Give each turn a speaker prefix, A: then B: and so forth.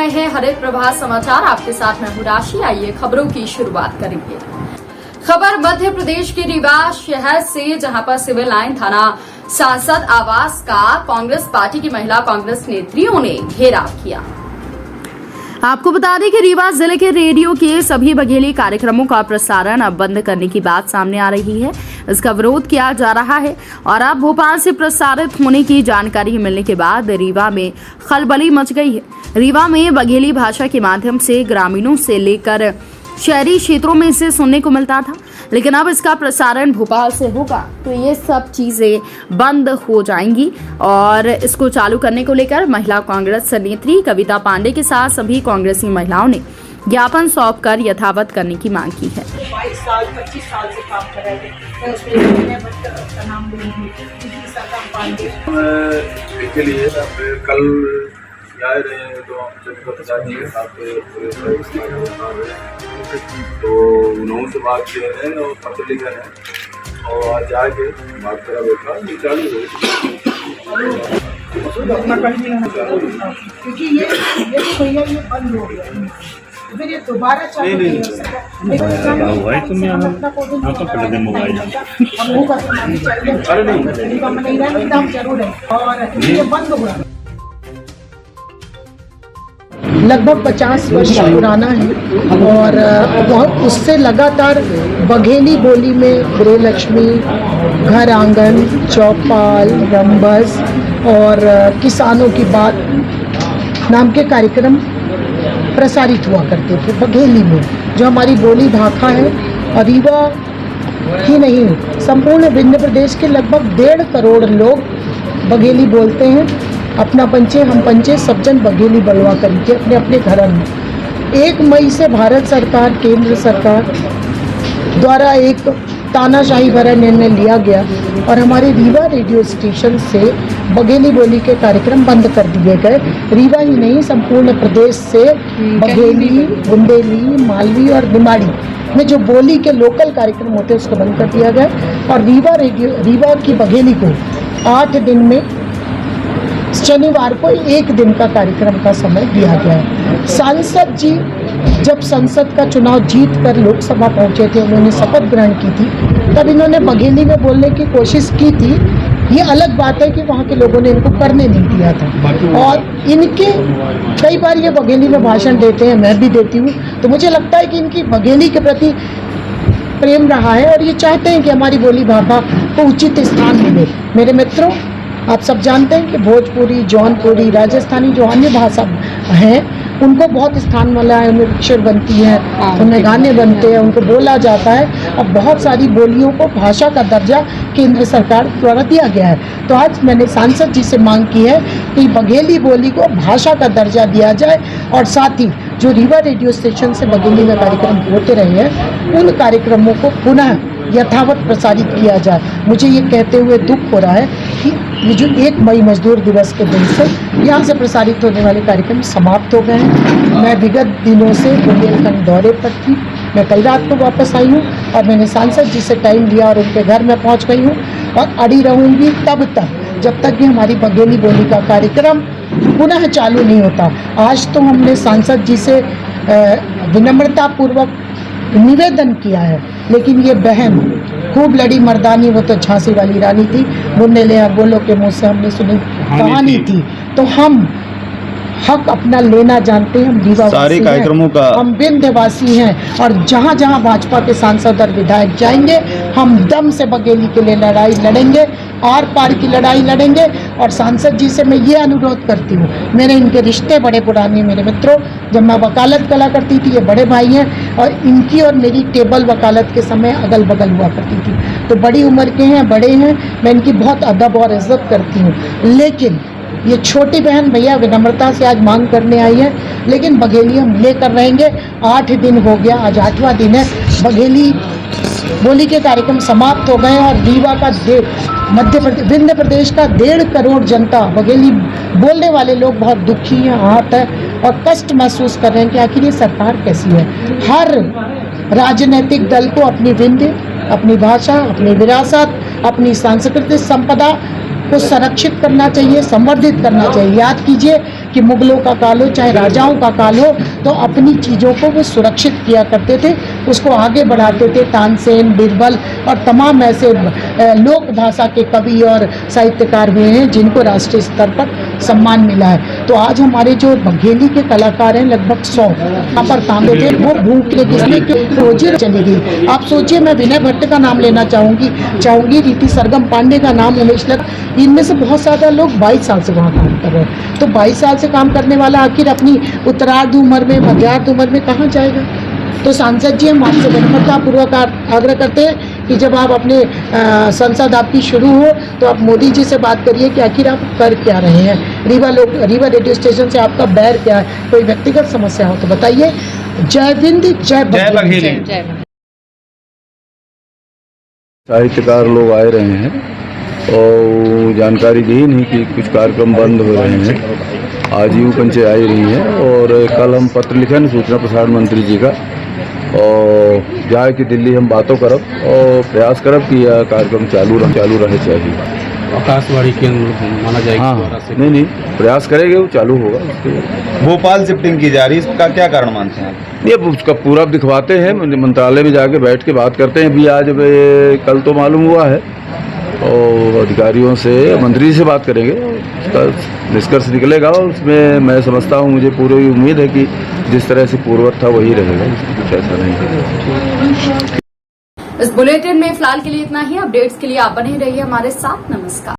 A: रहे हैं हरित प्रभात समाचार। आपके साथ मैं हूं राशि। आइए खबरों की शुरुआत करेंगे। खबर मध्य प्रदेश के रीवा शहर से, जहां पर सिविल लाइन थाना सांसद आवास का कांग्रेस पार्टी की महिला कांग्रेस नेत्रियों ने घेराव किया। आपको बता दें कि रीवा जिले के रेडियो के सभी बघेली कार्यक्रमों का प्रसारण अब बंद करने की बात सामने आ रही है। इसका विरोध किया जा रहा है और अब भोपाल से प्रसारित होने की जानकारी मिलने के बाद रीवा में खलबली मच गई है। रीवा में बघेली भाषा के माध्यम से ग्रामीणों से लेकर शहरी क्षेत्रों में इसे सुनने को मिलता था, लेकिन अब इसका प्रसारण भोपाल से होगा तो ये सब चीजें बंद हो जाएंगी और इसको चालू करने को लेकर महिला कांग्रेस नेत्री कविता पांडे के साथ सभी कांग्रेसी महिलाओं ने ज्ञापन सौंपकर यथावत करने की मांग की है।
B: 22 साल 25 साल से काम कर रहे थे, उसमें का नाम पांडे
C: के लिए कल आए रहे तो प्रसाद जी के साथ तो उन्होंने से बात किए हैं और पत्र लिखे हैं और आज जाके बात करा बैठा ये चालू
B: क्योंकि ये भैया ये बंद हो गया, फिर ये दोबारा चालू नहीं हो सकता। और ये बंद हुआ लगभग 50 वर्ष पुराना है और वह उससे लगातार बघेली बोली में गृहलक्ष्मी, घर आंगन, चौपाल, रंबस और किसानों की बात नाम के कार्यक्रम प्रसारित हुआ करते थे बघेली में, जो हमारी बोली भाषा है। और रीवा ही नहीं, संपूर्ण विंध्य प्रदेश के लगभग 1.5 करोड़ लोग बघेली बोलते हैं। अपना पंचे हम पंचे सब जन बघेली बलवा करके अपने अपने घरों में। 1 मई से भारत सरकार, केंद्र सरकार द्वारा एक तानाशाही भरा निर्णय लिया गया और हमारे रीवा रेडियो स्टेशन से बघेली बोली के कार्यक्रम बंद कर दिए गए। रीवा ही नहीं, संपूर्ण प्रदेश से बघेली, बुंदेली, मालवी और निमाड़ी में जो बोली के लोकल कार्यक्रम होते हैं उसको बंद कर दिया गया। और रीवा की बघेली को 8 दिन में शनिवार को 1 दिन का कार्यक्रम का समय दिया गया है। सांसद जी जब संसद का चुनाव जीत कर लोकसभा पहुंचे थे, उन्होंने शपथ ग्रहण की थी, तब इन्होंने बघेली में बोलने की कोशिश की थी। ये अलग बात है कि वहाँ के लोगों ने इनको करने नहीं दिया था और इनके कई बार ये बघेली में भाषण देते हैं, मैं भी देती हूँ, तो मुझे लगता है कि इनकी बघेली के प्रति प्रेम रहा है और ये चाहते हैं कि हमारी बोली भाषा को उचित स्थान मिले। मेरे मित्रों, आप सब जानते हैं कि भोजपुरी, जौनपुरी, राजस्थानी जो अन्य भाषा हैं उनको बहुत स्थान मिला है, उनमें पिक्चर बनती है, उनमें गाने बनते हैं, उनको बोला जाता है। अब बहुत सारी बोलियों को भाषा का दर्जा केंद्र सरकार द्वारा दिया गया है। तो आज मैंने सांसद जी से मांग की है कि बघेली बोली को भाषा का दर्जा दिया जाए और साथ ही जो रीवा रेडियो स्टेशन से बघेली में कार्यक्रम होते रहे हैं उन कार्यक्रमों को पुनः यथावत प्रसारित किया जाए। मुझे ये कहते हुए दुख हो रहा है कि ये जो 1 मई मजदूर दिवस के दिन से यहाँ से प्रसारित होने वाले कार्यक्रम समाप्त हो गए हैं। मैं विगत दिनों से बुंदेलखंड दौरे पर थी, मैं कल रात को वापस आई हूँ और मैंने सांसद जी से टाइम लिया और उनके घर में पहुँच गई हूँ और अड़ी रहूँगी तब तक जब तक कि हमारी बघेली बोली का कार्यक्रम पुनः चालू नहीं होता। आज तो हमने सांसद जी से विनम्रतापूर्वक निवेदन किया है, लेकिन ये बहन खूब लड़ी मर्दानी, वो तो झांसी वाली रानी थी, बुंदेले बोलो के मुँह से हमने सुनी कहानी थी। तो हम हक अपना लेना जानते हैं, हम रीवा
C: सारे कार्यक्रमों का
B: हम विंध्यवासी हैं और जहाँ जहाँ भाजपा के सांसद और विधायक जाएंगे हम दम से बघेली के लिए लड़ाई लड़ेंगे, आर पार की लड़ाई लड़ेंगे। और सांसद जी से मैं ये अनुरोध करती हूँ, मेरे इनके रिश्ते बड़े पुराने, मेरे मित्रों, जब मैं वकालत करा करती थी, ये बड़े भाई हैं और इनकी और मेरी टेबल वकालत के समय अगल बगल हुआ करती थी, तो बड़ी उम्र के हैं, बड़े हैं, मैं इनकी बहुत अदब और इज्जत करती हूँ। लेकिन ये छोटी बहन भैया विनम्रता से आज मांग करने आई है, लेकिन बघेली हम लेकर रहेंगे। 8 दिन हो गया, आज 8वां दिन है, बघेली बोली के कार्यक्रम समाप्त हो गए और रीवा का विंध्य प्रदेश का 1.5 करोड़ जनता, बघेली बोलने वाले लोग बहुत दुखी हैं, आहत है और कष्ट महसूस कर रहे हैं कि आखिर ये सरकार कैसी है। हर राजनीतिक दल को अपनी विंध्य, अपनी भाषा, अपनी विरासत, अपनी सांस्कृतिक संपदा को संरक्षित करना चाहिए, संवर्धित करना चाहिए। याद कीजिए कि मुगलों का काल हो चाहे राजाओं का काल हो, तो अपनी चीज़ों को वो सुरक्षित किया करते थे, उसको आगे बढ़ाते थे। तानसेन, बीरबल और तमाम ऐसे लोक भाषा के कवि और साहित्यकार हुए हैं जिनको राष्ट्रीय स्तर पर सम्मान मिला है। तो आज हमारे जो बघेली के कलाकार हैं लगभग 100 यहाँ पर तांबे थे, वो भूख लेने के रोजी चली गई। आप सोचिए, मैं विनय भट्ट का नाम लेना चाहूँगी, रीति सरगम पांडे का नाम, उमेश लग, इनमें से बहुत ज़्यादा लोग 22 साल से वहाँ काम कर रहे हैं। तो 22 साल से काम करने वाला आखिर अपनी उत्तरार्ध उम्र में, मध्यार्ध उम्र में कहाँ जाएगा? तो सांसद जी, हम आपसे विनम्रतापूर्वक आग्रह करते हैं कि जब आप अपने संसद आपकी शुरू हो तो आप मोदी जी से बात करिए कि आखिर आप कर क्या रहे हैं। रीवा रेडियो स्टेशन से आपका बैर क्या है? कोई व्यक्तिगत समस्या हो तो बताइए। जय हिंद, जय बघेली।
C: साहित्यकार लोग आए रहे हैं और जानकारी दी नहीं कि कुछ कार्यक्रम बंद हो रहे हैं। आजीव पंचायत आई रही है और कल हम पत्र लिखे न सूचना प्रसारण मंत्री जी का, और जाए कि दिल्ली हम बातों करब और प्रयास करब कि यह कार्यक्रम चालू रहे चाहिए।
D: आकाशवाणी केंद्र माना जाएगा।
C: हाँ, नहीं प्रयास करेंगे, वो चालू होगा।
E: भोपाल शिफ्टिंग की जा रही है, इसका क्या कारण मानते हैं?
C: ये उसका पूरा दिखवाते हैं, मंत्रालय में जाके बैठ के बात करते हैं। अभी आज कल तो मालूम हुआ है और अधिकारियों से, मंत्री जी से बात करेंगे, उसका निष्कर्ष निकलेगा। और उसमें मैं समझता हूँ, मुझे पूरी उम्मीद है कि जिस तरह से पूर्ववत था वही रहेगा, कुछ ऐसा नहीं है।
A: इस बुलेटिन में फिलहाल के लिए इतना ही। अपडेट्स के लिए आप बने रहिए हमारे साथ। नमस्कार।